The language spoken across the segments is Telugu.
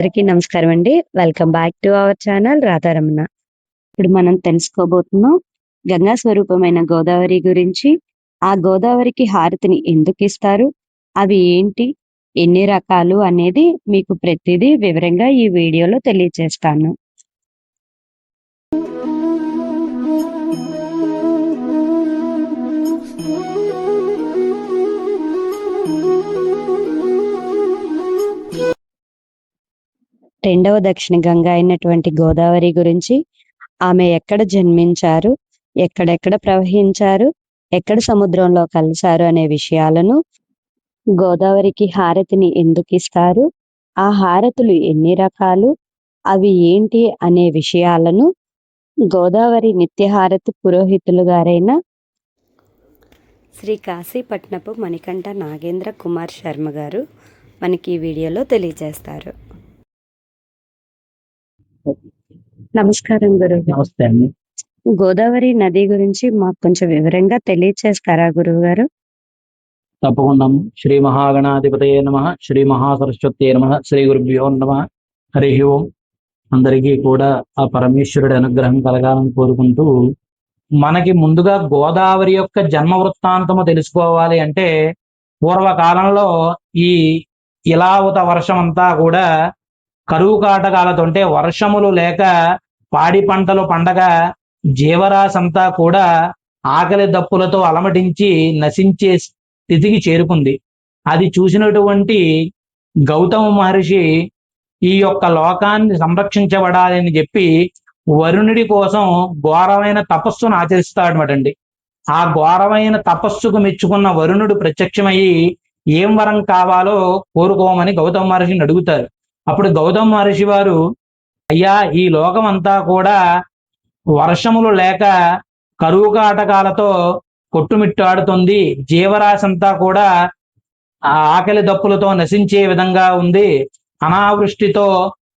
అందరికీ నమస్కారం అండి. Welcome back to our channel Radha Ramana. ఇప్పుడు మనం తెలుసుకోబోతున్నాం గంగా స్వరూపమైన గోదావరి గురించి. ఆ గోదావరికి హారతిని ఎందుకు ఇస్తారు, అవి ఏంటి, ఎన్ని రకాలు అనేది మీకు ప్రతిదీ వివరంగా ఈ వీడియోలో తెలియజేస్తాను. రెండవ దక్షిణ గంగ అయినటువంటి గోదావరి గురించి, ఆమె ఎక్కడ జన్మించారు, ఎక్కడెక్కడ ప్రవహించారు, ఎక్కడ సముద్రంలో కలిశారు అనే విషయాలను, గోదావరికి హారతిని ఎందుకు ఇస్తారు, ఆ హారతులు ఎన్ని రకాలు, అవి ఏంటి అనే విషయాలను గోదావరి నిత్యహారతి పురోహితులు గారైన శ్రీ కాశీపట్నపు మణికంఠ నాగేంద్ర కుమార్ శర్మ గారు మనకి ఈ వీడియోలో తెలియజేస్తారు. నమస్కారం గురువు. నమస్తే అండి. గోదావరి నది గురించి మాకు కొంచెం వివరంగా తెలియచేస్తారా గురువు గారు? తప్పకుండా. శ్రీ మహాగణాధిపతయే నమః, శ్రీ మహాసరస్వత్యే నమః, శ్రీ గురుభ్యో నమః. హరి ఓం. అందరికీ కూడా ఆ పరమేశ్వరుడి అనుగ్రహం కలగాలని కోరుకుంటూ, మనకి ముందుగా గోదావరి యొక్క జన్మ వృత్తాంతము తెలుసుకోవాలి అంటే, పూర్వకాలంలో ఈ ఇలావత వర్షం అంతా కూడా కరువు కాటకాలతో, అంటే వర్షములు లేక పాడి పంటలు పండగ జీవరాశి అంతా కూడా ఆకలి దప్పులతో అలమటించి నశించే స్థితికి చేరుకుంది. అది చూసినటువంటి గౌతమ మహర్షి ఈ యొక్క లోకాన్ని సంరక్షించబడాలని చెప్పి వరుణుడి కోసం ఘోరమైన తపస్సును ఆచరిస్తాడనమాట అండి. ఆ ఘోరమైన తపస్సుకు మెచ్చుకున్న వరుణుడు ప్రత్యక్షమయ్యి ఏం వరం కావాలో కోరుకోమని గౌతమ మహర్షిని అడుగుతారు. అప్పుడు గౌతమ మహర్షి వారు, అయ్యా, ఈ లోకం అంతా కూడా వర్షములు లేక కరువు కాటకాలతో కొట్టుమిట్టాడుతుంది, జీవరాశి అంతా కూడా ఆ ఆకలి దప్పులతో నశించే విధంగా ఉంది, అనావృష్టితో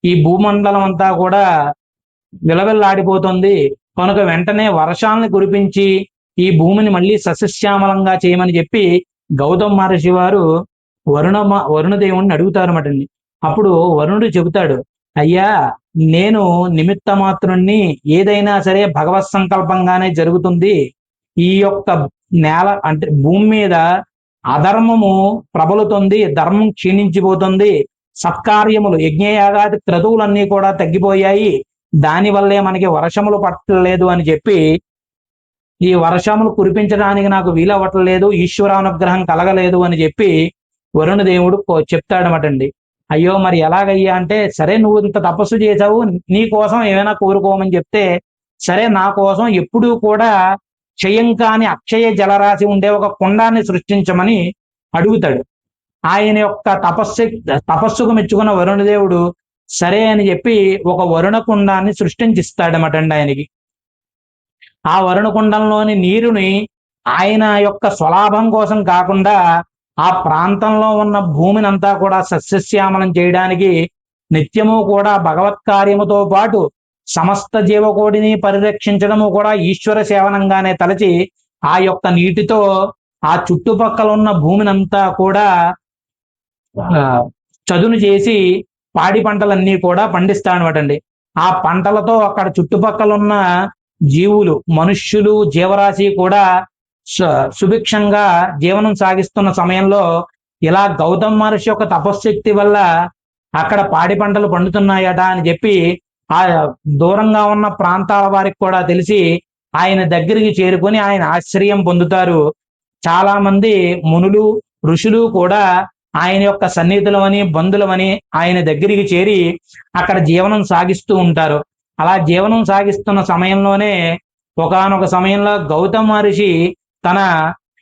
ఈ భూమండలం అంతా కూడా విలవిల్లాడిపోతుంది, కనుక వెంటనే వర్షాలను కురిపించి ఈ భూమిని మళ్ళీ సస్యశ్యామలంగా చేయమని చెప్పి గౌతమ మహర్షి వారు వరుణదేవుణ్ణి అడుగుతారన్నమాట అండి. అప్పుడు వరుణుడు చెబుతాడు, అయ్యా, నేను నిమిత్త మాత్రుణ్ణి, ఏదైనా సరే భగవత్ సంకల్పంగానే జరుగుతుంది. ఈ యొక్క నేల అంటే భూమి మీద అధర్మము ప్రబలుతుంది, ధర్మం క్షీణించిపోతుంది, సత్కార్యములు యజ్ఞయాగాది క్రతువులన్నీ కూడా తగ్గిపోయాయి, దానివల్లే మనకి వర్షములు పట్టలేదు అని చెప్పి, ఈ వర్షములు కురిపించడానికి నాకు వీలవ్వట్లేదు, ఈశ్వరానుగ్రహం కలగలేదు అని చెప్పి వరుణదేవుడు చెప్తాడనమాట అండి. అయ్యో, మరి ఎలాగయ్యా అంటే, సరే నువ్వు ఇంత తపస్సు చేసావు, నీ కోసం ఏమైనా కోరుకోమని చెప్తే, సరే నా కోసం ఎప్పుడూ కూడా క్షయం కాని అక్షయ జలరాశి ఉండే ఒక కుండాన్ని సృష్టించమని అడుగుతాడు. ఆయన యొక్క తపస్సుకు మెచ్చుకున్న వరుణదేవుడు సరే అని చెప్పి ఒక వరుణ కుండాన్ని సృష్టించిస్తాడనమాట అండి ఆయనకి. ఆ వరుణ కుండంలోని నీరుని ఆయన యొక్క స్వలాభం కోసం కాకుండా ఆ ప్రాంతంలో ఉన్న భూమిని అంతా కూడా సస్యశ్యామలం చేయడానికి, నిత్యము కూడా భగవత్ కార్యముతో పాటు సమస్త జీవకోటిని పరిరక్షించడము కూడా ఈశ్వర సేవనంగానే తలచి, ఆ యొక్క నీటితో ఆ చుట్టుపక్కల ఉన్న భూమిని అంతా కూడా చదును చేసి పాడి పంటలన్నీ కూడా పండిస్తాడనమాట అండి. ఆ పంటలతో అక్కడ చుట్టుపక్కల ఉన్న జీవులు, మనుష్యులు, జీవరాశి కూడా సుభిక్షంగా జీవనం సాగిస్తున్న సమయంలో ఇలా గౌతమ మహర్షి యొక్క తపశ్శక్తి వల్ల అక్కడ పాడి పంటలు పండుతున్నాయట అని చెప్పి ఆ దూరంగా ఉన్న ప్రాంతాల వారికి కూడా తెలిసి ఆయన దగ్గరికి చేరుకొని ఆయన ఆశ్రయం పొందుతారు. చాలా మంది మునులు, ఋషులు కూడా ఆయన యొక్క సన్నిధులమని, బంధువులమని ఆయన దగ్గరికి చేరి అక్కడ జీవనం సాగిస్తూ ఉంటారు. అలా జీవనం సాగిస్తున్న సమయంలోనే ఒకానొక సమయంలో గౌతమ మహర్షి తన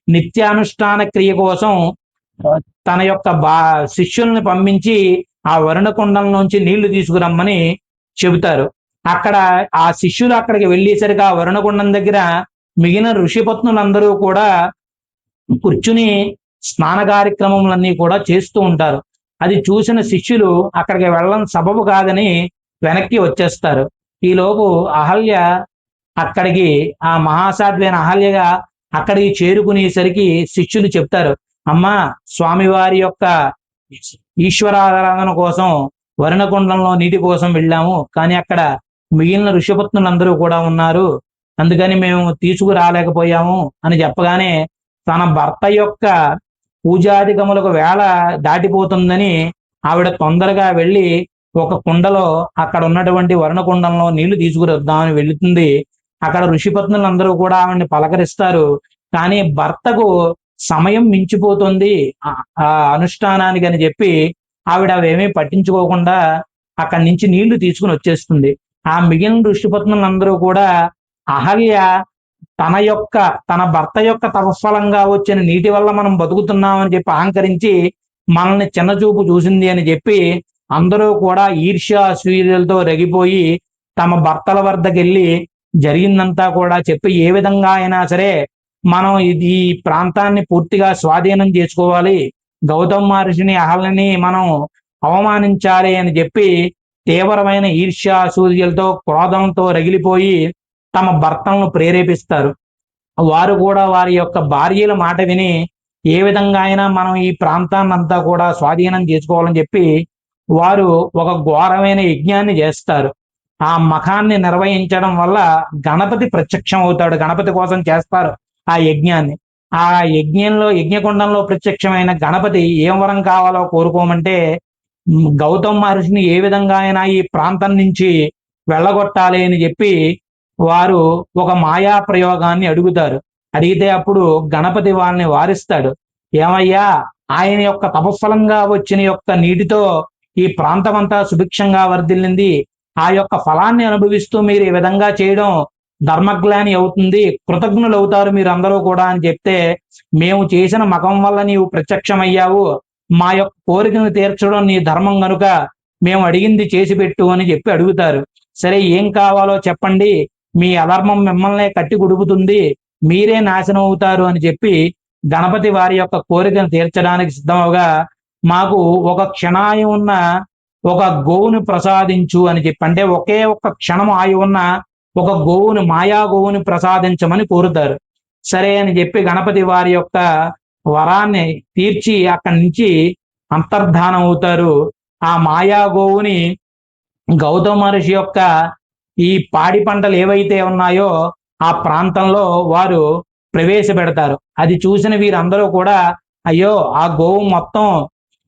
నిత్యానుష్ఠాన క్రియ కోసం తన యొక్క శిష్యుల్ని పంపించి ఆ వరుణకుండం నుంచి నీళ్లు తీసుకురమ్మని చెబుతారు. అక్కడ ఆ శిష్యులు అక్కడికి వెళ్ళేసరికి ఆ వరుణకుండం దగ్గర మిగిలిన ఋషిపత్నులందరూ కూడా కూర్చుని స్నాన కార్యక్రమములన్నీ కూడా చేస్తూ ఉంటారు. అది చూసిన శిష్యులు అక్కడికి వెళ్ళడం సబబు కాదని వెనక్కి వచ్చేస్తారు. ఈలోపు అహల్య అక్కడికి, ఆ మహాసాధ్వైన అహల్యగా అక్కడికి చేరుకునేసరికి శిష్యులు చెప్తారు, అమ్మా, స్వామివారి యొక్క ఈశ్వరారాధన కోసం వరుణకుండంలో నీటి కోసం వెళ్ళాము, కానీ అక్కడ మిగిలిన ఋషిపత్నులందరూ కూడా ఉన్నారు, అందుకని మేము తీసుకురాలేకపోయాము అని చెప్పగానే తన భర్త యొక్క పూజాధికములకు వేళ దాటిపోతుందని ఆవిడ తొందరగా వెళ్ళి ఒక కుండలో అక్కడ ఉన్నటువంటి వరుణకుండంలో నీళ్లు తీసుకురద్దామని వెళుతుంది. అక్కడ ఋషిపత్నులందరూ కూడా ఆవిడని పలకరిస్తారు. కానీ భర్తకు సమయం మించిపోతుంది ఆ అనుష్ఠానానికి అని చెప్పి ఆవిడ అవేమీ పట్టించుకోకుండా అక్కడి నుంచి నీళ్లు తీసుకుని వచ్చేస్తుంది. ఆ మిగిలిన ఋషిపత్నులందరూ కూడా అహల్య తన భర్త యొక్క తపస్ఫలంగా వచ్చిన నీటి వల్ల మనం బతుకుతున్నామని చెప్పి అహంకరించి మనల్ని చిన్నచూపు చూసింది అని చెప్పి అందరూ కూడా ఈర్ష్య అసూయలతో రగిపోయి తమ భర్తల వద్దకు వెళ్ళి జరిగిందంతా కూడా చెప్పి ఏ విధంగా అయినా సరే మనం ఈ ప్రాంతాన్ని పూర్తిగా స్వాధీనం చేసుకోవాలి, గౌతమ మహర్షిని అహల్యని మనం అవమానించాలి అని చెప్పి తీవ్రమైన ఈర్ష్య అసూయలతో క్రోధంతో రగిలిపోయి తమ భర్తలను ప్రేరేపిస్తారు. వారు కూడా వారి యొక్క భార్యల మాట విని ఏ విధంగా అయినా మనం ఈ ప్రాంతాన్ని అంతా కూడా స్వాధీనం చేసుకోవాలని చెప్పి వారు ఒక ఘోరమైన యజ్ఞాన్ని చేస్తారు. ఆ మఖాన్ని నిర్వహించడం వల్ల గణపతి ప్రత్యక్షం అవుతాడు. గణపతి కోసం చేస్తారు ఆ యజ్ఞాన్ని. ఆ యజ్ఞకుండంలో ప్రత్యక్షమైన గణపతి ఏం వరం కావాలో కోరుకోమంటే గౌతమ మహర్షిని ఏ విధంగా అయినా ఈ ప్రాంతం నుంచి వెళ్ళగొట్టాలి అని చెప్పి వారు ఒక మాయా ప్రయోగాన్ని అడుగుతారు. అడిగితే అప్పుడు గణపతి వాళ్ళని వారిస్తాడు. ఏమయ్యా, ఆయన యొక్క తపస్ఫలంగా వచ్చిన యొక్క నీటితో ఈ ప్రాంతం అంతా సుభిక్షంగా వర్ధిల్లింది, ఆ యొక్క ఫలాన్ని అనుభవిస్తూ మీరు ఈ విధంగా చేయడం ధర్మగ్లాని అవుతుంది, కృతజ్ఞులు అవుతారు మీరు అందరూ కూడా అని చెప్తే, మేము చేసిన మకం వల్ల నీవు ప్రత్యక్షమయ్యావు, మా యొక్క కోరికను తీర్చడం నీ ధర్మం కనుక మేము అడిగింది చేసి పెట్టు అని చెప్పి అడుగుతారు. సరే, ఏం కావాలో చెప్పండి, మీ అధర్మం మిమ్మల్నే కట్టి గుడుపుతుంది, మీరే నాశనం అవుతారు అని చెప్పి గణపతి వారి యొక్క కోరికను తీర్చడానికి సిద్ధమవగా మాకు ఒక క్షణాయు ఉన్న ఒక గోవును ప్రసాదించు అని చెప్పి, అంటే ఒకే ఒక్క క్షణం ఆయు ఉన్న ఒక గోవును, మాయా గోవుని ప్రసాదించమని కోరుతారు. సరే అని చెప్పి గణపతి వారి యొక్క వరాన్ని తీర్చి అక్కడి నుంచి అంతర్ధానం అవుతారు. ఆ మాయా గోవుని గౌతమ మహర్షి యొక్క ఈ పాడి పంటలు ఏవైతే ఉన్నాయో ఆ ప్రాంతంలో వారు ప్రవేశపెడతారు. అది చూసిన వీరందరూ కూడా అయ్యో, ఆ గోవు మొత్తం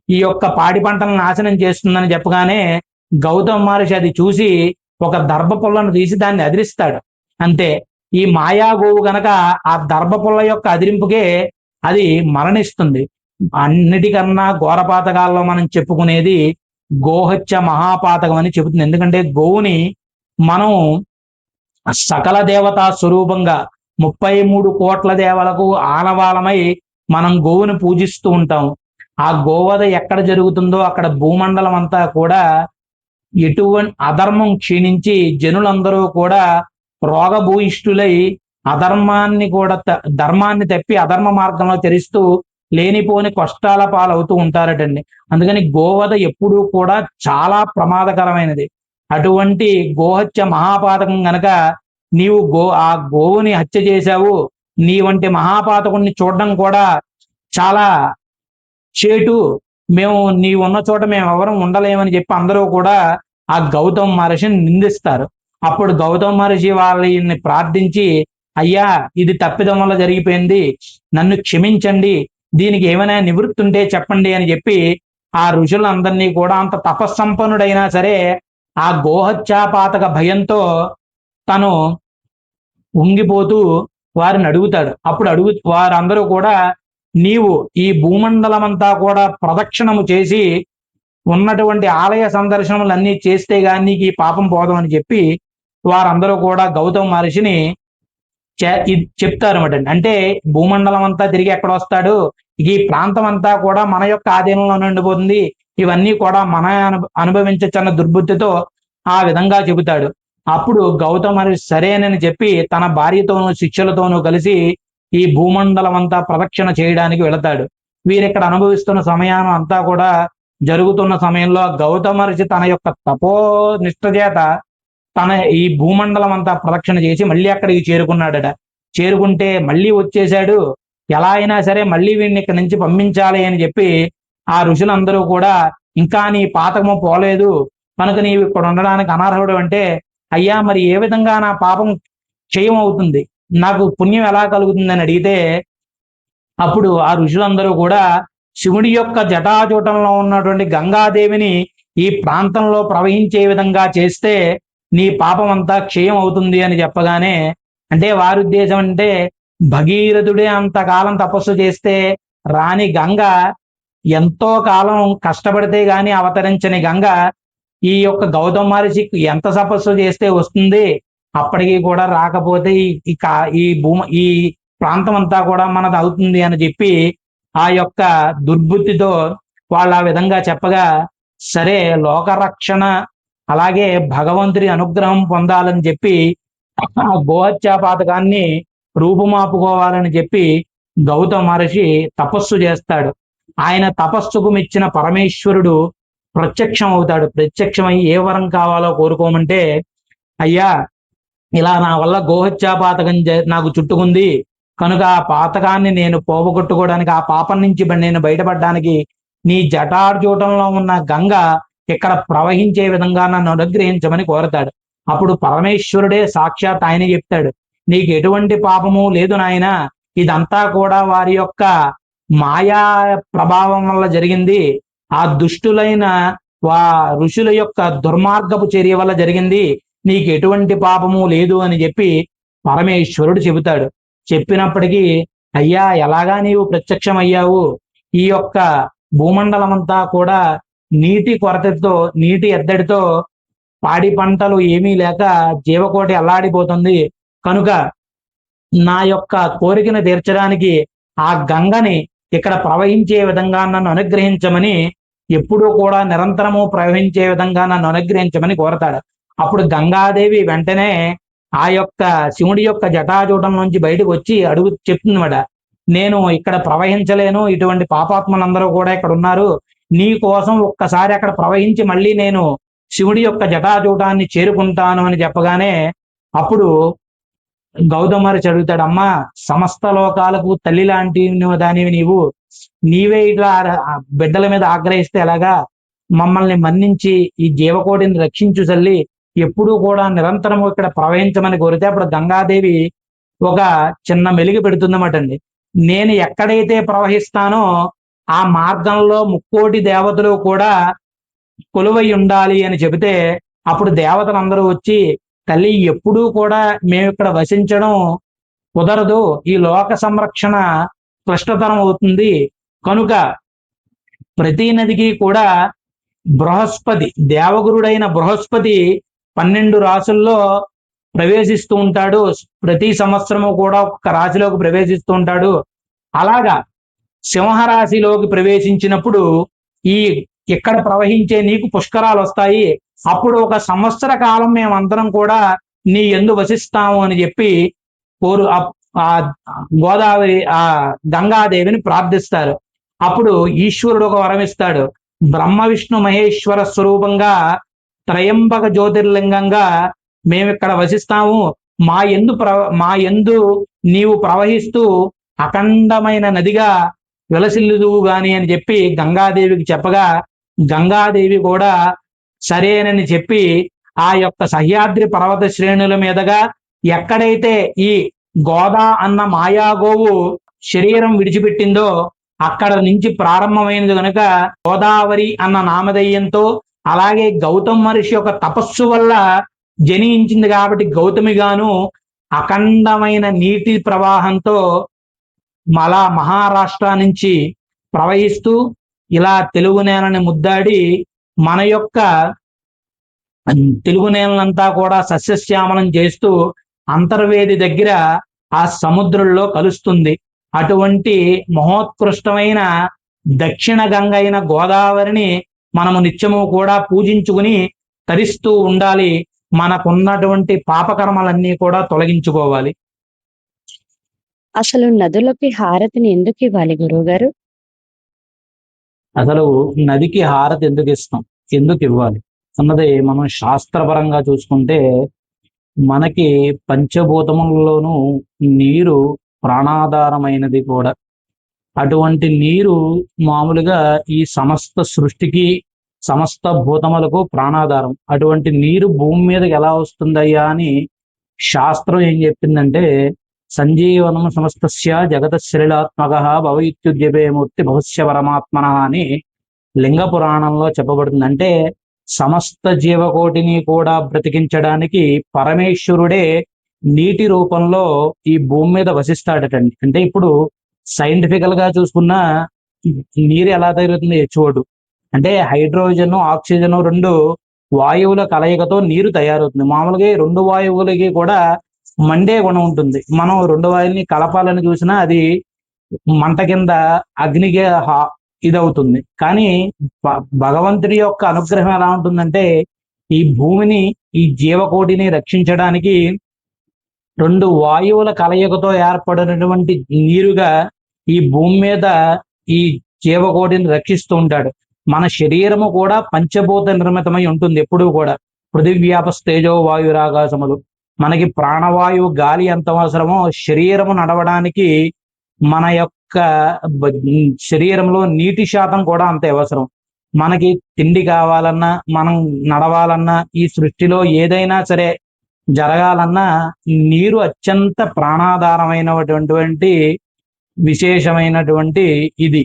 ఈ యొక్క పాడి పంటలను నాశనం చేస్తుందని చెప్పగానే గౌతమ మహర్షి అది చూసి ఒక దర్భ పుల్లను తీసి దాన్ని అదిరిస్తాడు. అంతే, ఈ మాయా గోవు గనక ఆ దర్భ పుల్ల యొక్క అదిరింపుకే అది మరణిస్తుంది. అన్నిటికన్నా ఘోరపాతకాల్లో మనం చెప్పుకునేది గోహత్య మహాపాతకం అని చెబుతుంది. ఎందుకంటే గోవుని మనం సకల దేవతా స్వరూపంగా 33 కోట్ల దేవలకు ఆనవాలమై మనం గోవుని పూజిస్తూ ఉంటాం. ఆ గోవధ ఎక్కడ జరుగుతుందో అక్కడ భూమండలం అంతా కూడా ఎటువంటి అధర్మం క్షీణించి జనులందరూ కూడా రోగభూయిష్ఠులై ధర్మాన్ని తప్పి అధర్మ మార్గంలో చరిస్తూ లేనిపోని కష్టాల పాలవుతూ ఉంటారటండి. అందుకని గోవధ ఎప్పుడూ కూడా చాలా ప్రమాదకరమైనది. అటువంటి గోహత్య మహాపాతకం గనక నీవు ఆ గోవుని హత్య చేశావు, నీ వంటి మహాపాతకుణ్ణి చూడడం కూడా చాలా చేటు, మేము నీ ఉన్న చోట మేము ఎవరం ఉండలేమని చెప్పి అందరూ కూడా ఆ గౌతమ మహర్షిని నిందిస్తారు. అప్పుడు గౌతమ మహర్షి వాళ్ళని ప్రార్థించి, అయ్యా, ఇది తప్పిదం వల్ల జరిగిపోయింది, నన్ను క్షమించండి, దీనికి ఏమైనా నివృత్తి ఉంటే చెప్పండి అని చెప్పి ఆ ఋషులందరినీ కూడా, అంత తపస్సంపన్నుడైనా సరే ఆ గోహత్యాపాతక భయంతో తను ఉంగిపోతూ వారిని అడుగుతాడు. అప్పుడు వారందరూ కూడా, నీవు ఈ భూమండలం అంతా కూడా ప్రదక్షిణము చేసి ఉన్నటువంటి ఆలయ సందర్శనములన్నీ చేస్తే గాని నీకు ఈ పాపం పోదు అని చెప్పి వారందరూ కూడా గౌతమ మహర్షిని చెప్తారు అన్నమాట. అంటే భూమండలం అంతా తిరిగి ఎక్కడ వస్తాడు, ఈ ప్రాంతం అంతా కూడా మన యొక్క ఆధీనంలో ఉండిపోతుంది, ఇవన్నీ కూడా మన అనుభవించచ్చన్న దుర్బుద్ధితో ఆ విధంగా చెబుతాడు. అప్పుడు గౌతమ మహర్షి సరేనని చెప్పి తన భార్యతోనూ శిష్యులతోనూ కలిసి ఈ భూమండలం అంతా ప్రదక్షిణ చేయడానికి వెళతాడు. వీరిక్కడ అనుభవిస్తున్న సమయాన్ని అంతా కూడా జరుగుతున్న సమయంలో గౌతమ మహర్షి తన యొక్క తపోనిష్ట చేత తన ఈ భూమండలం అంతా ప్రదక్షిణ చేసి మళ్ళీ అక్కడికి చేరుకున్నాడట. చేరుకుంటే మళ్ళీ వచ్చేశాడు, ఎలా అయినా సరే మళ్ళీ వీడిని ఇక్కడి నుంచి పంపించాలి అని చెప్పి ఆ ఋషులందరూ కూడా ఇంకా నీ పాతకము పోలేదు, కనుక నీవు ఇక్కడ ఉండడానికి అనర్హుడు అంటే, అయ్యా మరి ఏ విధంగా నా పాపం క్షయం అవుతుంది, నాకు పుణ్యం ఎలా కలుగుతుందని అడిగితే, అప్పుడు ఆ ఋషులందరూ కూడా శివుడి యొక్క జటాజూటంలో ఉన్నటువంటి గంగాదేవిని ఈ ప్రాంతంలో ప్రవహించే విధంగా చేస్తే నీ పాపం అంతా క్షయం అవుతుంది అని చెప్పగానే, అంటే వారి ఉద్దేశం అంటే భగీరథుడే అంతకాలం తపస్సు చేస్తే రాని గంగ, ఎంతో కాలం కష్టపడితే గాని అవతరించని గంగ ఈ యొక్క గౌతమ మహర్షికి ఎంత తపస్సు చేస్తే వస్తుంది, అప్పటికి కూడా రాకపోతే ఈ భూమి ఈ ప్రాంతం అంతా కూడా మనది అవుతుంది అని చెప్పి ఆ యొక్క దుర్బుద్ధితో వాళ్ళు ఆ విధంగా చెప్పగా, సరే లోకరక్షణ అలాగే భగవంతుడి అనుగ్రహం పొందాలని చెప్పి ఆ గోహత్యా పాతకాన్ని రూపుమాపుకోవాలని చెప్పి గౌతమ మహర్షి తపస్సు చేస్తాడు. ఆయన తపస్సుకు మెచ్చిన పరమేశ్వరుడు ప్రత్యక్షం అవుతాడు. ప్రత్యక్షమై ఏ వరం కావాలో కోరుకోమంటే, అయ్యా ఇలా నా వల్ల గోహత్యా పాతకం నాకు చుట్టుకుంది, కనుక ఆ పాతకాన్ని నేను పోగొట్టుకోవడానికి, ఆ పాపం నుంచి నేను బయటపడడానికి నీ జటార్జూటంలో ఉన్న గంగ ఇక్కడ ప్రవహించే విధంగా నన్ను అనుగ్రహించమని కోరతాడు. అప్పుడు పరమేశ్వరుడే సాక్షాత్ ఆయన చెప్తాడు, నీకు ఎటువంటి పాపము లేదు నాయన, ఇదంతా కూడా వారి యొక్క మాయా ప్రభావం వల్ల జరిగింది, ఆ దుష్టులైన ఋషుల యొక్క దుర్మార్గపు చర్య వల్ల జరిగింది, నీకు ఎటువంటి పాపము లేదు అని చెప్పి పరమేశ్వరుడు చెబుతాడు. చెప్పినప్పటికీ, అయ్యా ఎలాగా నీవు ప్రత్యక్షమయ్యావు, ఈ యొక్క భూమండలం అంతా కూడా నీటి కొరతతో, నీటి ఎద్దడితో, పాడి పంటలు ఏమీ లేక జీవకోటి అల్లాడిపోతుంది, కనుక నా యొక్క కోరికను తీర్చడానికి ఆ గంగని ఇక్కడ ప్రవహించే విధంగా నన్ను అనుగ్రహించమని, ఎప్పుడూ కూడా నిరంతరము ప్రవహించే విధంగా నన్ను అనుగ్రహించమని కోరతాడు. అప్పుడు గంగాదేవి వెంటనే ఆ యొక్క శివుడి యొక్క జటాజూటం నుంచి బయటకు వచ్చి అడుగు చెప్తుందన్నమాట, నేను ఇక్కడ ప్రవహించలేను, ఇటువంటి పాపాత్మలందరూ కూడా ఇక్కడ ఉన్నారు, నీ కోసం ఒక్కసారి అక్కడ ప్రవహించి మళ్ళీ నేను శివుడి యొక్క జటాజూటాన్ని చేరుకుంటాను అని చెప్పగానే, అప్పుడు గౌతమ మహర్షి అడుగుతాడు, అమ్మా సమస్త లోకాలకు తల్లి లాంటి దానివి నీవు, నీవే ఇట్లా బిడ్డల మీద ఆగ్రహిస్తే ఎలాగా, మమ్మల్ని మన్నించి ఈ జీవకోటిని రక్షించు తల్లి, ఎప్పుడూ కూడా నిరంతరము ఇక్కడ ప్రవహించమని కోరితే, అప్పుడు గంగాదేవి ఒక చిన్న మెలిగి పెడుతుందన్నమాట అండి. నేను ఎక్కడైతే ప్రవహిస్తానో ఆ మార్గంలో ముక్కోటి దేవతలు కూడా కొలువై ఉండాలి అని చెబితే, అప్పుడు దేవతలందరూ వచ్చి, తల్లి ఎప్పుడూ కూడా మేము ఇక్కడ వసించడం కుదరదు, ఈ లోక సంరక్షణ క్లిష్టతరం అవుతుంది, కనుక ప్రతి నదికి కూడా బృహస్పతి, దేవగురుడైన బృహస్పతి 12 రాసుల్లో ప్రవేశిస్తూ ఉంటాడు, ప్రతి సంవత్సరము కూడా ఒక్క రాశిలోకి ప్రవేశిస్తూ ఉంటాడు. అలాగా సింహరాశిలోకి ప్రవేశించినప్పుడు ఈ ఇక్కడ ప్రవహించే నీకు పుష్కరాలు వస్తాయి, అప్పుడు 1 సంవత్సర కాలం మేమందరం కూడా నీ యందు వసిస్తాము అని చెప్పి ఆ గోదావరి ఆ గంగాదేవిని ప్రార్థిస్తారు. అప్పుడు ఈశ్వరుడు ఒక వరం ఇస్తాడు, బ్రహ్మ విష్ణు మహేశ్వర స్వరూపంగా త్రయంబక జ్యోతిర్లింగంగా మేమిక్కడ వసిస్తాము, మా యందు నీవు ప్రవహిస్తూ అఖండమైన నదిగా విలసిల్లుదువు గాని అని చెప్పి గంగాదేవికి చెప్పగా, గంగాదేవి కూడా సరేనని చెప్పి ఆ యొక్క సహ్యాద్రి పర్వత శ్రేణుల మీదుగా ఎక్కడైతే ఈ గోదా అన్న మాయాగోవు శరీరం విడిచిపెట్టిందో అక్కడ నుంచి ప్రారంభమైనది కనుక గోదావరి అన్న నామధేయంతో, అలాగే గౌతమ మహర్షి యొక్క తపస్సు వల్ల జనించింది కాబట్టి గౌతమిగాను, అఖండమైన నీటి ప్రవాహంతో మహారాష్ట్ర నుంచి ప్రవహిస్తూ ఇలా తెలుగు నేలని ముద్దాడి మన యొక్క తెలుగు నేలనంతా కూడా సస్యశ్యామలం చేస్తూ అంతర్వేది దగ్గర ఆ సముద్రంలో కలుస్తుంది. అటువంటి మహోత్కృష్టమైన దక్షిణ గంగ అయిన గోదావరిని మనము నిత్యము కూడా పూజించుకుని తరిస్తూ ఉండాలి, మనకున్నటువంటి పాపకర్మలన్నీ కూడా తొలగించుకోవాలి. అసలు నదులకి హారతిని ఎందుకు ఇవ్వాలి గురువుగారు? అసలు నదికి హారతి ఎందుకు ఇస్తాం, ఎందుకు ఇవ్వాలి అన్నది మనం శాస్త్రపరంగా చూసుకుంటే, మనకి పంచభూతములలోనూ నీరు ప్రాణాధారమైనది కూడా. అటువంటి నీరు మామూలుగా ఈ సమస్త సృష్టికి సమస్త భూతములకు ప్రాణాధారం. అటువంటి నీరు భూమి మీదకి ఎలా వస్తుందయ్యా అని శాస్త్రం ఏం చెప్పిందంటే, సంజీవనం సమస్తస్య జగత శ్రీలాత్మక భవయిత్యుద్యపే మూర్తి భవస్య పరమాత్మన అని లింగ పురాణంలో చెప్పబడుతుంది. అంటే సమస్త జీవకోటిని కూడా బ్రతికించడానికి పరమేశ్వరుడే నీటి రూపంలో ఈ భూమి మీద వసిస్తాడటండి. అంటే ఇప్పుడు సైంటిఫికల్ గా చూసుకున్నా నీరు ఎలా తయారవుతుంది? హెచ్ఓడు అంటే హైడ్రోజన్ ఆక్సిజన్ రెండు వాయువుల కలయికతో నీరు తయారవుతుంది. మామూలుగా ఈ రెండు వాయువులకి కూడా మండే గుణం ఉంటుంది. మనం రెండు వాయువుల్ని కలపాలని చూసినా అది మంట కింద అగ్నికి ఇదవుతుంది. కానీ భగవంతుడి యొక్క అనుగ్రహం ఎలా ఉంటుందంటే, ఈ భూమిని ఈ జీవకోటిని రక్షించడానికి రెండు వాయువుల కలయికతో ఏర్పడినటువంటి నీరుగా ఈ భూమి మీద ఈ జీవకోటిని రక్షిస్తూ ఉంటాడు. మన శరీరము కూడా పంచభూత నిర్మితమై ఉంటుంది. ఎప్పుడూ కూడా పృథివ్యాపస్తేజో వాయురాగాసములు. మనకి ప్రాణవాయువు గాలి ఎంత అవసరమో శరీరము నడవడానికి మన యొక్క శరీరంలో నీటి శాతం కూడా అంతే అవసరం. మనకి తిండి కావాలన్నా, మనం నడవాలన్నా, ఈ సృష్టిలో ఏదైనా సరే జరగాలన్నా నీరు అత్యంత ప్రాణాధారమైనటువంటి విశేషమైనటువంటి ఇది.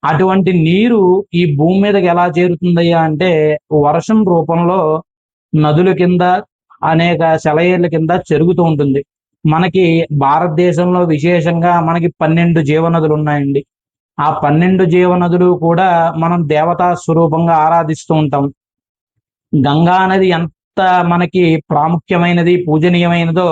అటువంటి నీరు ఈ భూమి మీదకి ఎలా చేరుతుందయ్యా అంటే, వర్షం రూపంలో నదుల కింద అనేక సెలయేర్ల కింద చెరుగుతూ ఉంటుంది. మనకి భారతదేశంలో విశేషంగా మనకి 12 జీవనదులు ఉన్నాయండి. ఆ 12 జీవనదులు కూడా మనం దేవతా స్వరూపంగా ఆరాధిస్తూ ఉంటాం. గంగా నది ఎంత మనకి ప్రాముఖ్యమైనది, పూజనీయమైనదో,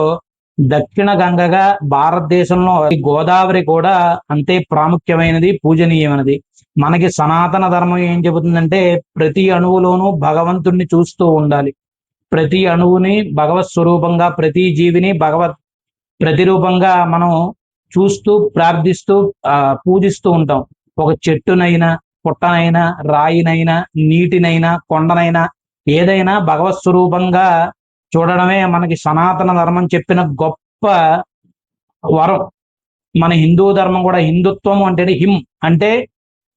దక్షిణ గంగగా భారతదేశంలో గోదావరి కూడా అంతే ప్రాముఖ్యమైనది, పూజనీయమైనది. మనకి సనాతన ధర్మం ఏం చెబుతుందంటే, ప్రతి అణువులోనూ భగవంతుణ్ణి చూస్తూ ఉండాలి. ప్రతి అణువుని భగవత్ స్వరూపంగా, ప్రతి జీవిని భగవత్ ప్రతిరూపంగా మనం చూస్తూ, ప్రార్థిస్తూ, పూజిస్తూ ఉంటాం. ఒక చెట్టునైనా, పుట్టనైనా, రాయినైనా, నీటినైనా, కొండనైనా, ఏదైనా భగవత్ స్వరూపంగా చూడడమే మనకి సనాతన ధర్మం చెప్పిన గొప్ప వరం. మన హిందూ ధర్మం కూడా, హిందుత్వం అంటే హిం అంటే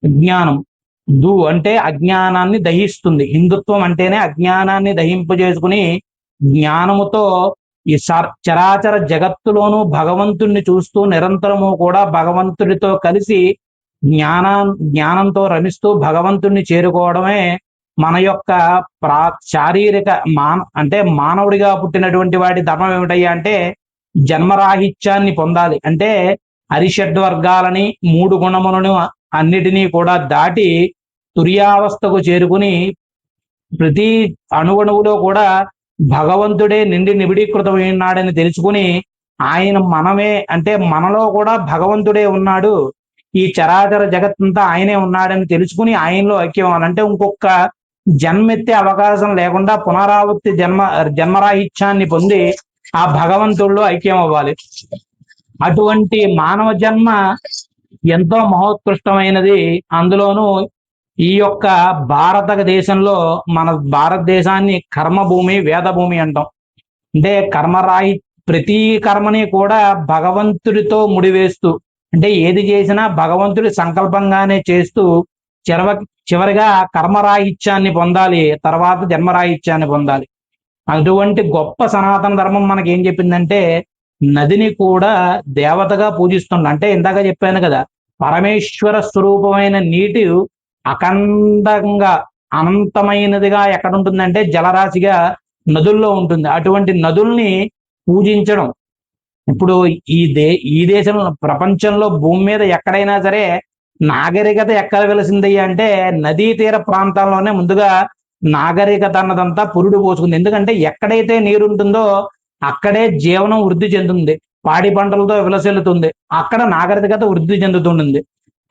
జ్ఞానం, దు అంటే అజ్ఞానాన్ని దహిస్తుంది. హిందుత్వం అంటేనే అజ్ఞానాన్ని దహింపజేసుకుని జ్ఞానముతో ఈ చరాచర జగత్తులోనూ భగవంతుణ్ణి చూస్తూ నిరంతరము కూడా భగవంతుడితో కలిసి జ్ఞానంతో రమిస్తూ భగవంతుణ్ణి చేరుకోవడమే మన యొక్క శారీరక అంటే మానవుడిగా పుట్టినటువంటి వాడి ధర్మం ఏమిటయ్యా అంటే, జన్మరాహిత్యాన్ని పొందాలి. అంటే అరిషడ్వర్గాలని, 3 గుణములను అన్నిటినీ కూడా దాటి తుర్యావస్థకు చేరుకుని ప్రతి అణువణువులో కూడా భగవంతుడే నిండి నిబిడీకృతమైనాడని తెలుసుకుని, ఆయన మనమే, అంటే మనలో కూడా భగవంతుడే ఉన్నాడు, ఈ చరాచర జగత్తంతా ఆయనే ఉన్నాడని తెలుసుకుని ఆయనలో ఐక్యం అవ్వాలంటే ఇంకొక జన్మెత్తే అవకాశం లేకుండా పునరావృత్తి జన్మరాహిత్యాన్ని పొంది ఆ భగవంతుడిలో ఐక్యం అవ్వాలి. అటువంటి మానవ జన్మ ఎంతో మహోత్కృష్టమైనది. అందులోనూ ఈ యొక్క భారతదేశంలో మన భారతదేశాన్ని కర్మభూమి, వేదభూమి అంటాం. అంటే ప్రతి కర్మని కూడా భగవంతుడితో ముడివేస్తూ, అంటే ఏది చేసినా భగవంతుడి సంకల్పంగానే చేస్తూ చివరిగా కర్మరాహిత్యాన్ని పొందాలి, తర్వాత జన్మరాహిత్యాన్ని పొందాలి. అటువంటి గొప్ప సనాతన ధర్మం మనకి ఏం చెప్పిందంటే, నదిని కూడా దేవతగా పూజిస్తుంది. అంటే ఇందాక చెప్పాను కదా, పరమేశ్వర స్వరూపమైన నీటి అఖండంగా అనంతమైనదిగా ఎక్కడ ఉంటుందంటే జలరాశిగా నదుల్లో ఉంటుంది. అటువంటి నదుల్ని పూజించడం, ఇప్పుడు ఈ దేశంలో, ప్రపంచంలో, భూమి మీద ఎక్కడైనా సరే నాగరికత ఎక్కడ వెలిసింది అంటే నదీ తీర ప్రాంతాల్లోనే ముందుగా నాగరికత అన్నదంతా పురుడు పోసుకుంది. ఎందుకంటే ఎక్కడైతే నీరు ఉంటుందో అక్కడే జీవనం వృద్ధి చెందుతుంది, పాడి పంటలతో విలసిల్లుతుంది, అక్కడ నాగరికత వృద్ధి చెందుతుంది.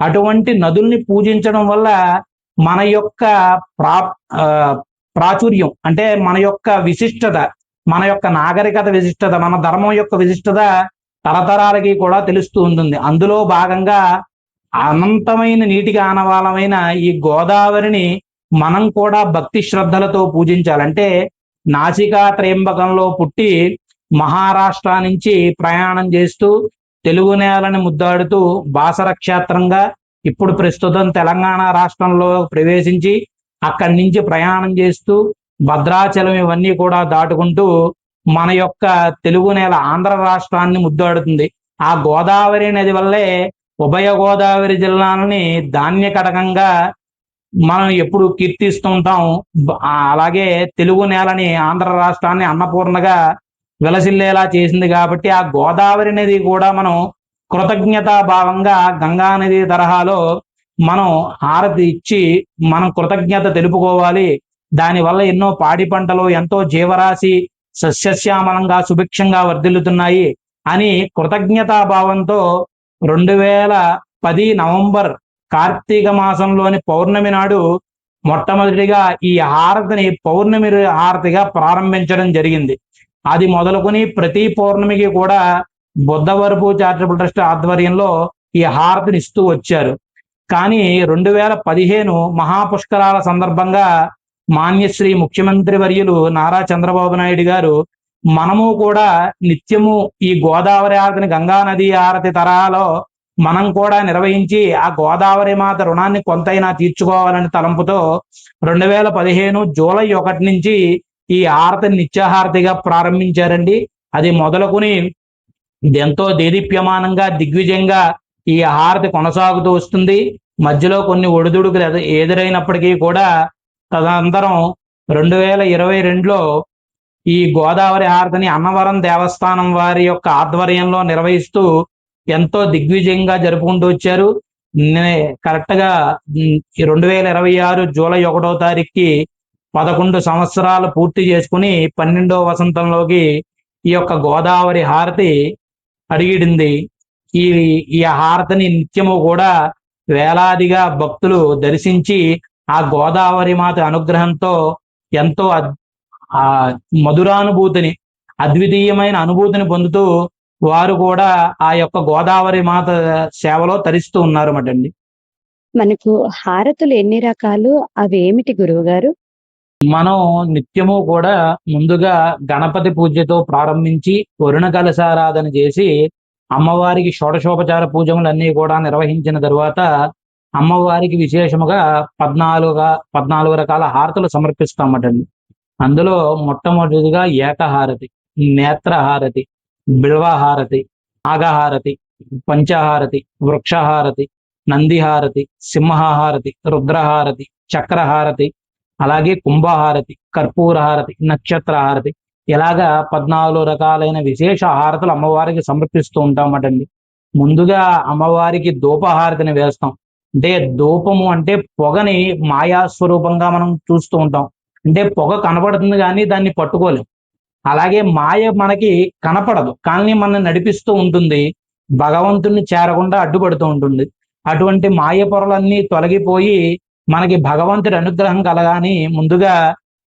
అటువంటి నదుల్ని పూజించడం వల్ల మన యొక్క ప్రాచుర్యం, అంటే మన యొక్క విశిష్టత, మన యొక్క నాగరికత విశిష్టత, మన ధర్మం యొక్క విశిష్టత తరతరాలకి కూడా తెలుస్తూ ఉంటుంది. అందులో భాగంగా అనంతమైన నీటికి ఆనవాలమైన ఈ గోదావరిని మనం కూడా భక్తి శ్రద్ధలతో పూజించాలంటే, నాసికా త్రయంబకంలో పుట్టి మహారాష్ట్ర నుంచి ప్రయాణం చేస్తూ తెలుగు నేలని ముద్దాడుతూ బాసర క్షేత్రంగా ఇప్పుడు ప్రస్తుతం తెలంగాణ రాష్ట్రంలో ప్రవేశించి అక్కడి నుంచి ప్రయాణం చేస్తూ భద్రాచలం ఇవన్నీ కూడా దాటుకుంటూ మన యొక్క తెలుగు నేల ఆంధ్ర రాష్ట్రాన్ని ముద్దాడుతుంది. ఆ గోదావరి నది వల్లే ఉభయ గోదావరి జిల్లాలని ధాన్య కటకంగా మనం ఎప్పుడు కీర్తిస్తూ ఉంటాం. అలాగే తెలుగు నేలని ఆంధ్ర రాష్ట్రాన్ని అన్నపూర్ణగా విలసిల్లేలా చేసింది కాబట్టి ఆ గోదావరి నది కూడా మనం కృతజ్ఞతా భావంగా గంగా నది తరహాలో మనం హారతి ఇచ్చి మనం కృతజ్ఞత తెలుపుకోవాలి. దానివల్ల ఎన్నో పాడి పంటలు ఎంతో జీవరాశి సస్యశ్యామలంగా సుభిక్షంగా వర్ధిల్లుతున్నాయి అని కృతజ్ఞతా భావంతో 2010 నవంబర్ కార్తీక మాసంలోని పౌర్ణమి నాడు మొట్టమొదటిగా ఈ హారతిని పౌర్ణమి హారతిగా ప్రారంభించడం జరిగింది. అది మొదలుకొని ప్రతి పౌర్ణమికి కూడా బుద్ధవరపు చారిటబుల్ ట్రస్ట్ ఆధ్వర్యంలో ఈ హారతిని ఇస్తూ వచ్చారు. కానీ 2015 మహాపుష్కరాల సందర్భంగా మాన్యశ్రీ ముఖ్యమంత్రి వర్యులు నారా చంద్రబాబు నాయుడు గారు మనము కూడా నిత్యము ఈ గోదావరి హారతిని గంగా నది హారతి తరహాలో మనం కూడా నిర్వహించి ఆ గోదావరి మాత రుణాన్ని కొంతైనా తీర్చుకోవాలని తలంపుతో 2015 జూలై 1 నుంచి ఈ హారతిని నిత్యహారతిగా ప్రారంభించారండి. అది మొదలుకొని ఎంతో దేదీప్యమానంగా దిగ్విజయంగా ఈ హారతి కొనసాగుతూ వస్తుంది. మధ్యలో కొన్ని ఒడిదుడుకులు ఎదురైనప్పటికీ కూడా తదనంతరం 2022లో ఈ గోదావరి హారతిని అన్నవరం దేవస్థానం వారి యొక్క ఆధ్వర్యంలో నిర్వహిస్తూ ఎంతో దిగ్విజయంగా జరుపుకుంటూ వచ్చారు. కరెక్ట్గా 2026 జూలై 1వ తారీఖుకి 11 సంవత్సరాలు పూర్తి చేసుకుని 12వ వసంతంలోకి ఈ యొక్క గోదావరి హారతి అడిగిడింది. ఈ ఈ హారతిని నిత్యము కూడా వేలాదిగా భక్తులు దర్శించి ఆ గోదావరి మాత అనుగ్రహంతో ఎంతో మధురానుభూతిని అద్వితీయమైన అనుభూతిని పొందుతూ వారు కూడా ఆ యొక్క గోదావరి మాత సేవలో తరిస్తూ ఉన్నారన్నమాటండి. మనకు హారతులు ఎన్ని రకాలు, అవి ఏమిటి గురువు గారు? మనం నిత్యము కూడా ముందుగా గణపతి పూజతో ప్రారంభించి వరుణ కలశారాధన చేసి అమ్మవారికి షోడశోపచార పూజములన్నీ కూడా నిర్వహించిన తరువాత అమ్మవారికి విశేషముగా 14 రకాల హారతులు సమర్పిస్తామటండి. అందులో మొట్టమొదటిగా ఏకహారతి, నేత్రహారతి, బిల్వహారతి, నాగహారతి, పంచహారతి, వృక్షహారతి, నందిహారతి, సింహహారతి, రుద్రహారతి, చక్రహారతి, అలాగే కుంభహారతి, కర్పూరహారతి, నక్షత్రహారతి, ఇలాగా 14 రకాలైన విశేష హారతులు అమ్మవారికి సమర్పిస్తూ ఉంటామటండి. ముందుగా అమ్మవారికి ధూపహారతిని వేస్తాం. అంటే ధూపము అంటే పొగని మాయాస్వరూపంగా మనం చూస్తూ ఉంటాం. అంటే పొగ కనపడుతుంది కానీ దాన్ని పట్టుకోలేం. అలాగే మాయ మనకి కనపడదు కానీ మనల్ని నడిపిస్తూ ఉంటుంది, భగవంతుణ్ణి చేరకుండా అడ్డుపడుతూ ఉంటుంది. అటువంటి మాయ పొరలన్నీ తొలగిపోయి మనకి భగవంతుడి అనుగ్రహం కలగాని ముందుగా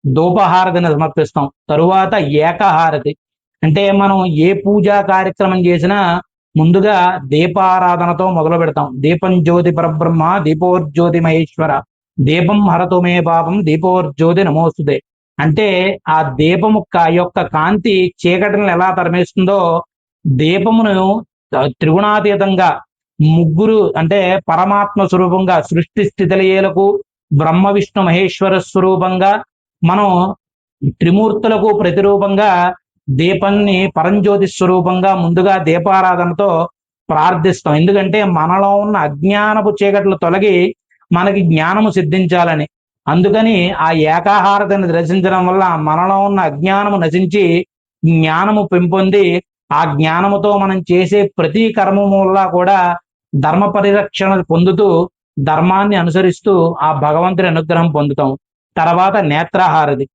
ధూపహారతిని సమర్పిస్తాం. తరువాత ఏకహారతి అంటే మనం ఏ పూజా కార్యక్రమం చేసినా ముందుగా దీపారాధనతో మొదలు పెడతాం. దీపం జ్యోతి పరబ్రహ్మ దీపోర్జ్యోతి మహేశ్వర దీపం హరతుమే పాపం దీపోర్జ్యోతి నమోస్తుతే. అంటే ఆ దీపము యొక్క కాంతి చీకటిని ఎలా తరిమేస్తుందో దీపమును త్రిగుణాతీతంగా ముగ్గురు అంటే పరమాత్మ స్వరూపంగా సృష్టి స్థితిలయలకు బ్రహ్మ విష్ణు మహేశ్వర స్వరూపంగా మనం త్రిమూర్తులకు ప్రతిరూపంగా దీపాన్ని పరంజ్యోతి స్వరూపంగా ముందుగా దీపారాధనతో ప్రార్థిస్తాం. ఎందుకంటే మనలో ఉన్న అజ్ఞానపు చీకట్లు తొలగి మనకి జ్ఞానము సిద్ధించాలని. అందుకని ఆ ఏకాహారతిని దర్శించడం వల్ల మనలో ఉన్న అజ్ఞానము నశించి జ్ఞానము పెంపొంది ఆ జ్ఞానముతో మనం చేసే ప్రతి కర్మము వల్ల కూడా ధర్మ పరిరక్షణ పొందుతూ ధర్మాన్ని అనుసరిస్తూ ఆ భగవంతుడి అనుగ్రహం పొందుతాం. తర్వాత నేత్రహారతి.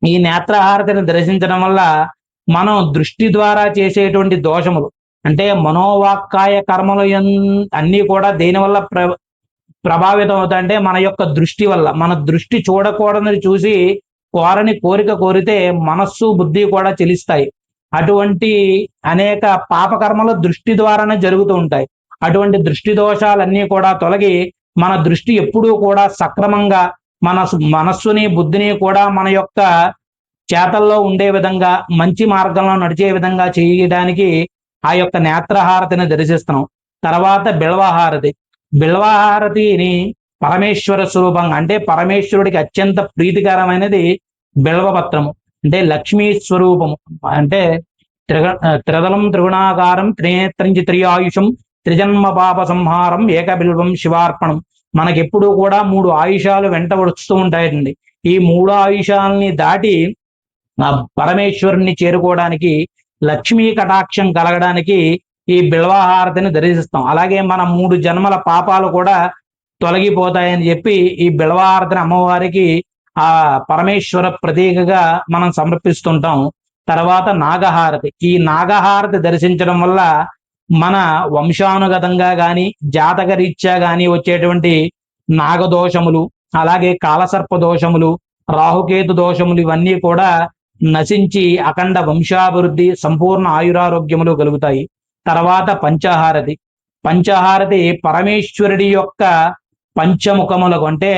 ఈ నేత్రహారతిని దర్శించడం వల్ల మనం దృష్టి ద్వారా చేసేటువంటి దోషములు అంటే మనోవాక్కాయ కర్మలు అన్నీ కూడా దేని వల్ల ప్రభావితం అవుతాయంటే మన యొక్క దృష్టి వల్ల. మన దృష్టి చూడకూడదని చూసి కోరని కోరిక కోరితే మనస్సు బుద్ధి కూడా చెలిస్తాయి. అటువంటి అనేక పాపకర్మలు దృష్టి ద్వారానే జరుగుతూ ఉంటాయి. అటువంటి దృష్టి దోషాలన్నీ కూడా తొలగి మన దృష్టి ఎప్పుడూ కూడా సక్రమంగా మనస్సుని బుద్ధిని కూడా మన యొక్క చేతల్లో ఉండే విధంగా మంచి మార్గంలో నడిచే విధంగా చేయడానికి ఆ యొక్క నేత్రహారతిని దర్శిస్తున్నాం. తర్వాత బిల్వహారతి. బిల్వహారతిని పరమేశ్వర స్వరూపంగా, అంటే పరమేశ్వరుడికి అత్యంత ప్రీతికరమైనది బిల్వపత్రము, అంటే లక్ష్మీ స్వరూపము. అంటే త్రిదలం త్రిగుణాకారం త్రినేత్రంచి త్రియాయుషం త్రిజన్మ పాప సంహారం ఏకబిల్వం శివార్పణం. మనకెప్పుడు కూడా 3 ఆయుషాలు వెంట వస్తూ ఉంటాయండి. ఈ 3 ఆయుషాలని దాటి ఆ పరమేశ్వరుణ్ణి చేరుకోవడానికి, లక్ష్మీ కటాక్షం కలగడానికి ఈ బిల్వహారతిని దర్శిస్తాం. అలాగే మన 3 జన్మల పాపాలు కూడా తొలగిపోతాయని చెప్పి ఈ బిల్వహారతిని అమ్మవారికి ఆ పరమేశ్వర ప్రతీకగా మనం సమర్పిస్తుంటాం. తర్వాత నాగహారతి. ఈ నాగహారతి దర్శించడం వల్ల మన వంశానుగతంగా గాని, జాతక రీత్యా గాని వచ్చేటువంటి నాగదోషములు, అలాగే కాలసర్ప దోషములు, రాహుకేతు దోషములు ఇవన్నీ కూడా నశించి అఖండ వంశాభివృద్ధి, సంపూర్ణ ఆయురారోగ్యములు కలుగుతాయి. తర్వాత పంచహారతి. పంచహారతి పరమేశ్వరుడి యొక్క పంచముఖములకు, అంటే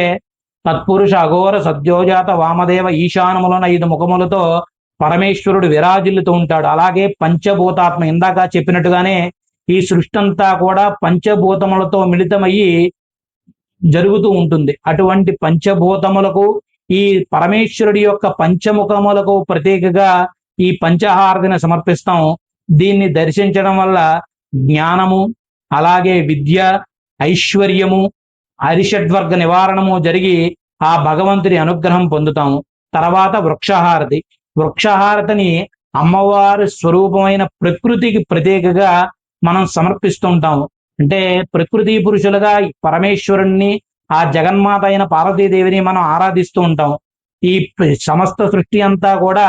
తత్పురుష అఘోర సద్యోజాత వామదేవ ఈశానములను 5 ముఖములతో పరమేశ్వరుడు విరాజిల్లుతూ ఉంటాడు. అలాగే పంచభూతాత్మ, ఇందాక చెప్పినట్టుగానే ఈ సృష్టి అంతా కూడా పంచభూతములతో మిళితమయ్యి జరుగుతూ ఉంటుంది. అటువంటి పంచభూతములకు, ఈ పరమేశ్వరుడి యొక్క పంచముఖములకు ప్రతీకగా ఈ పంచహారతిని సమర్పిస్తాం. దీన్ని దర్శించడం వల్ల జ్ఞానము, అలాగే విద్య, ఐశ్వర్యము, అరిషడ్వర్గ నివారణము జరిగి ఆ భగవంతుడి అనుగ్రహం పొందుతాము. తర్వాత వృక్షహారతి. వృక్షహారతిని అమ్మవారి స్వరూపమైన ప్రకృతికి ప్రతీకగా మనం సమర్పిస్తుంటాము. అంటే ప్రకృతి పురుషులుగా పరమేశ్వరుణ్ణి, ఆ జగన్మాత అయిన పార్వతీదేవిని మనం ఆరాధిస్తూ ఉంటాం. ఈ సమస్త సృష్టి అంతా కూడా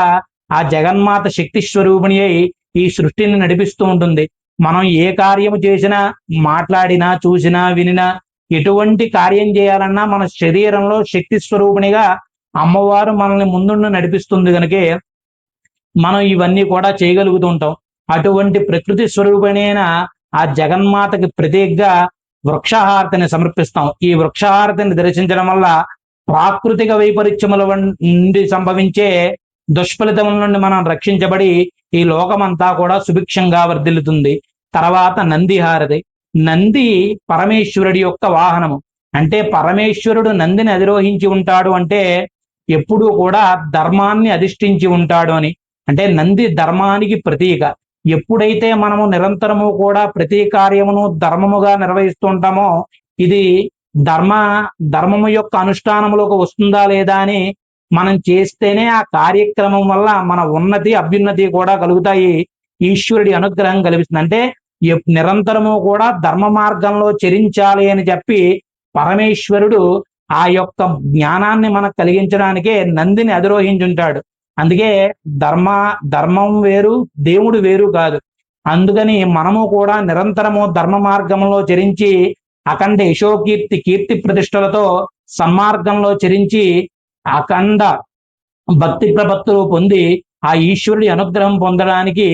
ఆ జగన్మాత శక్తి స్వరూపిణి అయి ఈ సృష్టిని నడిపిస్తూ ఉంటుంది. మనం ఏ కార్యము చేసినా, మాట్లాడినా, చూసినా, వినినా, ఎటువంటి కార్యం చేయాలన్నా మన శరీరంలో శక్తి స్వరూపిణిగా అమ్మవారు మనల్ని ముందుండి నడిపిస్తుంది కనుకే మనం ఇవన్నీ కూడా చేయగలుగుతూ ఉంటాం. అటువంటి ప్రకృతి స్వరూపిణైన ఆ జగన్మాతకి ప్రతీకగా వృక్షహారతిని సమర్పిస్తాం. ఈ వృక్షహారతిని దర్శించడం వల్ల ప్రాకృతిక వైపరీత్యముల నుండి సంభవించే దుష్ఫలితముల నుండి మనం రక్షించబడి ఈ లోకమంతా కూడా సుభిక్షంగా వర్ధిల్లుతుంది. తర్వాత నందిహారతి. నంది పరమేశ్వరుడి యొక్క వాహనము. అంటే పరమేశ్వరుడు నందిని అధిరోహించి ఉంటాడు అంటే ఎప్పుడూ కూడా ధర్మాన్ని అధిష్ఠించి ఉంటాడు అని. అంటే నంది ధర్మానికి ప్రతీక. ఎప్పుడైతే మనము నిరంతరము కూడా ప్రతి కార్యమును ధర్మముగా నిర్వహిస్తూ ఉంటామో ఇది ధర్మము యొక్క అనుష్ఠానములోకి వస్తుందా లేదా అని మనం చేస్తేనే ఆ కార్యక్రమం వల్ల మన ఉన్నతి, అభ్యున్నతి కూడా కలుగుతాయి. ఈశ్వరుడి అనుగ్రహం కలుగుతుంది. అంటే నిరంతరము కూడా ధర్మ మార్గంలో చరించాలి అని చెప్పి పరమేశ్వరుడు ఆ యొక్క జ్ఞానాన్ని మనకు కలిగించడానికే నందిని అధిరోహించుంటాడు. అందుకే ధర్మం వేరు, దేవుడు వేరు కాదు. అందుకని మనము కూడా నిరంతరము ధర్మ మార్గంలో చరించి అఖండ యశోకీర్తి, కీర్తి ప్రతిష్టలతో సన్మార్గంలో చరించి అఖండ భక్తి ప్రపత్తులు పొంది ఆ ఈశ్వరుడి అనుగ్రహం పొందడానికి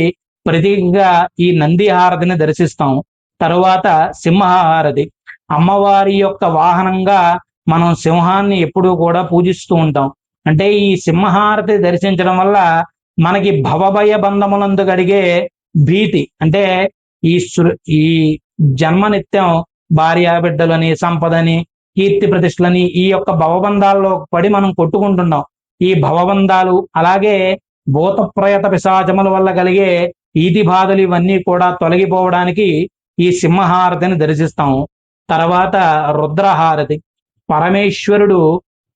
ప్రతీకగా ఈ నందిహారతిని దర్శిస్తాం. తరువాత సింహహారతి. అమ్మవారి యొక్క వాహనంగా మనం సింహాన్ని ఎప్పుడూ కూడా పూజిస్తూ ఉంటాం. అంటే ఈ సింహహారతి దర్శించడం వల్ల మనకి భవభయ బంధములందు కలిగే భీతి, అంటే ఈ జన్మనిత్యం భార్య బిడ్డలని, సంపదని, కీర్తి ప్రతిష్టలని ఈ యొక్క భవబంధాల్లో పడి మనం కొట్టుకుంటున్నాం. ఈ భవబంధాలు, అలాగే భూత ప్రేత పిశాచముల వల్ల కలిగే ఈతి బాధలు ఇవన్నీ కూడా తొలగిపోవడానికి ఈ సింహహారతిని దర్శిస్తాము. తర్వాత రుద్రహారతి. పరమేశ్వరుడు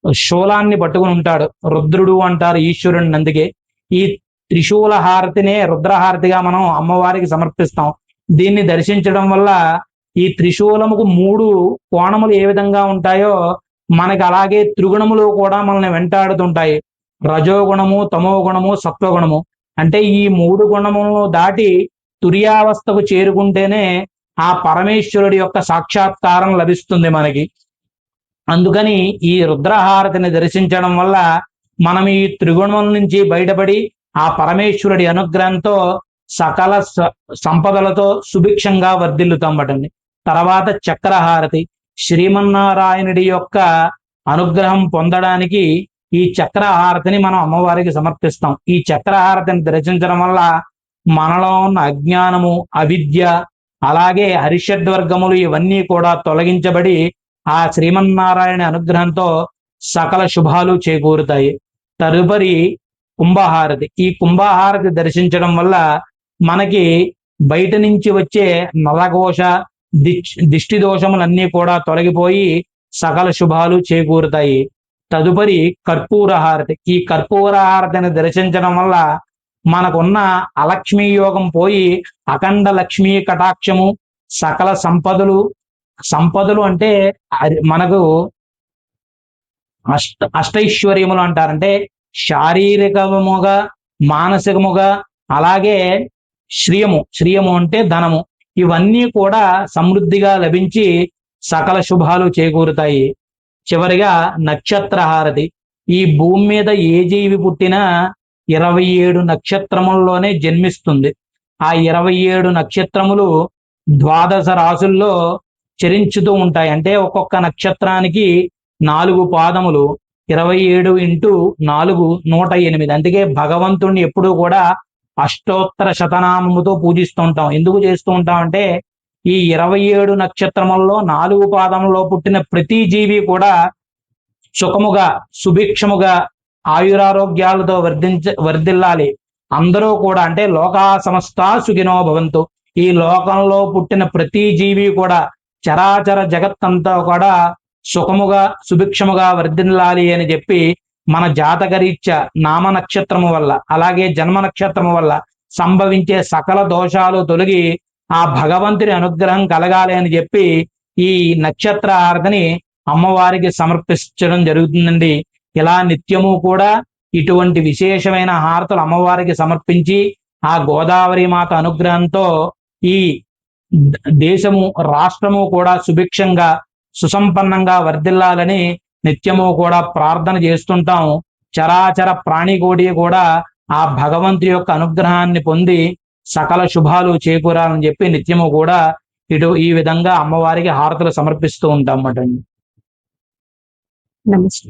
శూలాన్ని పట్టుకుని ఉంటాడు. రుద్రుడు అంటారు ఈశ్వరుడిని. అందుకే ఈ త్రిశూల హారతినే రుద్రహారతిగా మనం అమ్మవారికి సమర్పిస్తాం. దీన్ని దర్శించడం వల్ల ఈ త్రిశూలముకు 3 కోణములు ఏ విధంగా ఉంటాయో మనకి అలాగే త్రిగుణములు కూడా మనల్ని వెంటాడుతుంటాయి. రజోగుణము, తమో గుణము, సత్వగుణము. అంటే ఈ 3 గుణములను దాటి తుర్యావస్థకు చేరుకుంటేనే ఆ పరమేశ్వరుడి యొక్క సాక్షాత్కారం లభిస్తుంది మనకి. అందుకని ఈ రుద్రహారతిని దర్శించడం వల్ల మనం ఈ త్రిగుణముల నుంచి బయటపడి ఆ పరమేశ్వరుడి అనుగ్రహంతో సకల సంపదలతో సుభిక్షంగా వర్ధిల్లుతాం బటండి. తర్వాత చక్రహారతి. శ్రీమన్నారాయణుడి యొక్క అనుగ్రహం పొందడానికి ఈ చక్రహారతిని మనం అమ్మవారికి సమర్పిస్తాం. ఈ చక్రహారతిని దర్శించడం వల్ల మనలో ఉన్న అజ్ఞానము, అవిద్య, అలాగే హరిషడ్వర్గములు ఇవన్నీ కూడా తొలగించబడి ఆ శ్రీమన్నారాయణ అనుగ్రహంతో సకల శుభాలు చేకూరుతాయి. తదుపరి కుంభహారతి. ఈ కుంభహారతి దర్శించడం వల్ల మనకి బయట నుంచి వచ్చే నరఘోష, దిష్టి దోషములన్నీ కూడా తొలగిపోయి సకల శుభాలు చేకూరుతాయి. తదుపరి కర్పూర హారతి. ఈ కర్పూర హారతిని దర్శించడం వల్ల మనకున్న అలక్ష్మీ యోగం పోయి అఖండ లక్ష్మీ కటాక్షము, సకల సంపదలు అంటే మనకు అష్టైశ్వర్యములు అంటారంటే శారీరకముగా, మానసికముగా, అలాగే శ్రియము అంటే ధనము, ఇవన్నీ కూడా సమృద్ధిగా లభించి సకల శుభాలు చేకూరుతాయి. చివరిగా నక్షత్ర హారతి. ఈ భూమి మీద ఏ జీవి పుట్టినా 27 నక్షత్రముల్లోనే జన్మిస్తుంది. ఆ 27 నక్షత్రములు ద్వాదశ రాసుల్లో చరించుతూ ఉంటాయి. అంటే ఒక్కొక్క నక్షత్రానికి 4 పాదములు, 27 ఇంటూ 4 108. అందుకే భగవంతుణ్ణి ఎప్పుడూ కూడా అష్టోత్తర శతనామముతో పూజిస్తూ ఉంటాం. ఎందుకు చేస్తూ ఉంటాం అంటే ఈ 27 నక్షత్రములలో 4 పాదములలో పుట్టిన ప్రతి జీవి కూడా సుఖముగా, సుభిక్షముగా, ఆయురారోగ్యాలతో వర్ధిల్లాలి. అందరూ కూడా అంటే లోకా సమస్తా సుఖినో భవంతు. ఈ లోకంలో పుట్టిన ప్రతి జీవి కూడా, చరాచర జగత్తంతా కూడా సుఖముగా, సుభిక్షముగా వర్ధిల్లాలి అని చెప్పి మన జాతకరీత్యా నామ నక్షత్రము వల్ల, అలాగే జన్మ నక్షత్రము వల్ల సంభవించే సకల దోషాలు తొలగి ఆ భగవంతుని అనుగ్రహం కలగాలి అని చెప్పి ఈ నక్షత్ర హారతిని అమ్మవారికి సమర్పించడం జరుగుతుందండి. ఇలా నిత్యము కూడా ఇటువంటి విశేషమైన హారతులు అమ్మవారికి సమర్పించి ఆ గోదావరి మాత అనుగ్రహంతో ఈ దేశము, రాష్ట్రము కూడా సుభిక్షంగా, సుసంపన్నంగా వర్ధిల్లాలని నిత్యము కూడా ప్రార్థన చేస్తుంటాం. చరాచర ప్రాణికోటి కూడా ఆ భగవంతుడి యొక్క అనుగ్రహాన్ని పొంది సకల శుభాలు చేకూరాలని చెప్పి నిత్యము కూడా ఈ విధంగా అమ్మవారికి హారతులు సమర్పిస్తూ ఉంటాం అన్నమాట. నమస్తే.